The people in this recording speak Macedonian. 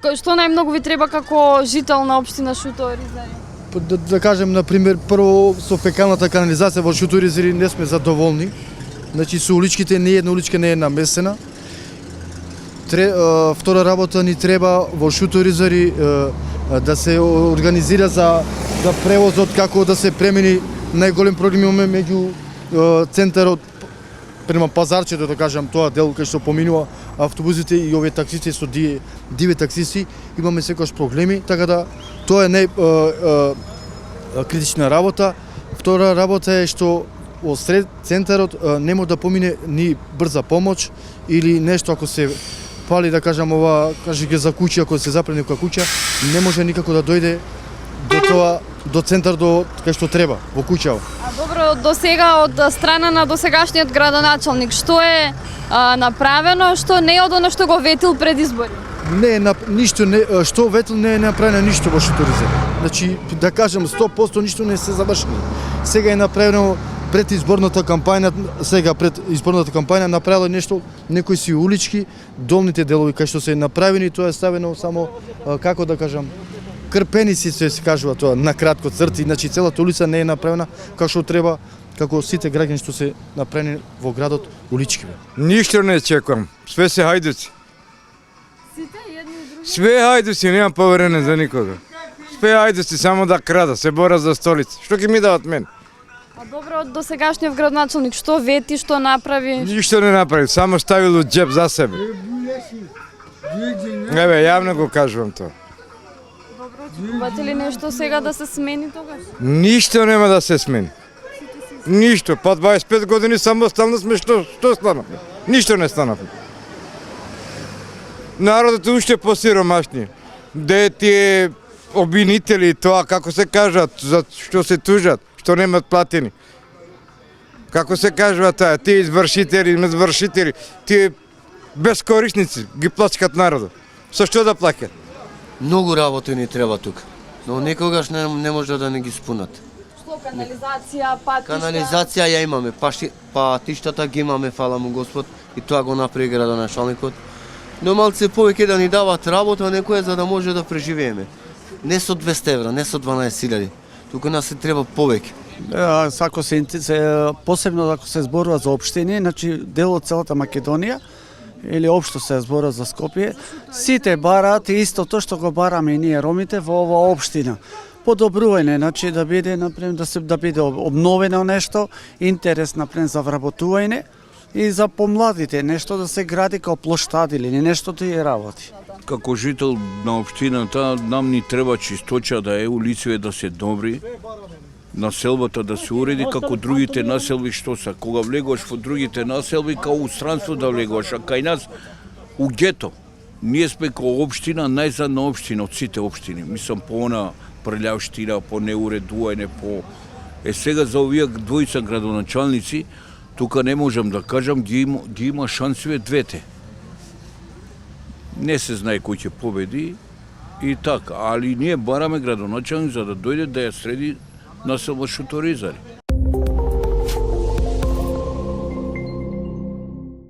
Што најмногу ви треба како жител на општина Шуто-Оризари? Да кажем, например, прво со фекалната канализација во Шуто-Оризари не сме задоволни. Значи со уличките не една уличка не е намесена. Втора работа ни треба во Шуто-Оризари да се организира за превозот, како да се премени најголем проблем имаме меѓу центарот према пазарчето, да кажам, тоа дел кај што поминува автобусите и овие таксисти со диви таксисти, имаме секојаш проблеми, така да тоа е критична работа. Втора работа е што од сред центарот не може да помине ни брза помош или нешто ако се пали, да кажам, ова, кажејќи за куќа, ако се запре некоја куќа, не може никако да дојде до центар кај што треба, во куќава. А добро, до сега од страна на досегашниот градоначалник, што е направено, што не е од оно што го ветил пред избори? Не е ништо, што ветил не е направено ништо во Шуто-Оризари. Значи, да кажам, 100% ништо не се завршило. Сега е направено пред изборната кампања направило нешто, некои си улички, долните делови кај што се направени, тоа е ставено само, како да кажам, крпеници се кажува тоа, на кратко црти, значи целата улица не е направена како што треба, како сите граѓани што се направени во градот улички. Ништо не чекам, све се хајдуци. Сите едни и други? Све хајдуци, немам поверење за никога. Све хајдуци само да крада, се борат за столица. Што ќе ми дават мен? А добро, од досегашниот градоначалник што вети, што направи? Ништо не направи, само ставил од џеб за себе. Еве, јавно го кажувам тоа. Очекувате ли нешто сега да се смени тогаш? Ништо нема да се смени. Ништо, па 25 години самостално сме, што станавме? Ништо не станавме. Народот уште посиромашни. Де тие обвинители, тоа како се кажат, за што се тужат, што немат платени. Како се кажува таа, тие извршители, извршители, тие безкорисници ги плачкат народот. Со што да плаќат? Многу работи ни треба тука, но никогаш не може да не ги спунат. Што, канализација, патишта? Канализација ја имаме, патиштата ги имаме, фала му Господ, и тоа го направи градоначалникот. Но малце повеќе да ни дават работа некоја за да може да преживееме. Не со 200 евра, не со 12.000. Тука нас се треба повеќе. Ако посебно ако се зборува за општини, значи дел од целата Македонија, или општо се зборува за Скопје, сите бараат истото што го бараме и ние ромите во оваа општина. Подобрување, значи да биде например да биде обновено нешто, интерес например за вработување и за помладите нешто да се гради како плоштади или нешто тие работи. Како жител на општината, нам ни треба чисточа да е, улиците да се добри, населбата да се уреди како другите населби што се. Кога влегуваш во другите населби, као у странство да влегуваш, а кај нас у гето. Ние сме као општина, најзадна општина од сите општини. Мислам по она прљавштина, по неуредување, по... сега за овие двојца градоначалници, тука не можам да кажам, ги има шансиве двете. Не се знае кој ќе победи и така, али ние бараме градоначалник за да дојде да ја среди населба Шуто-Оризари.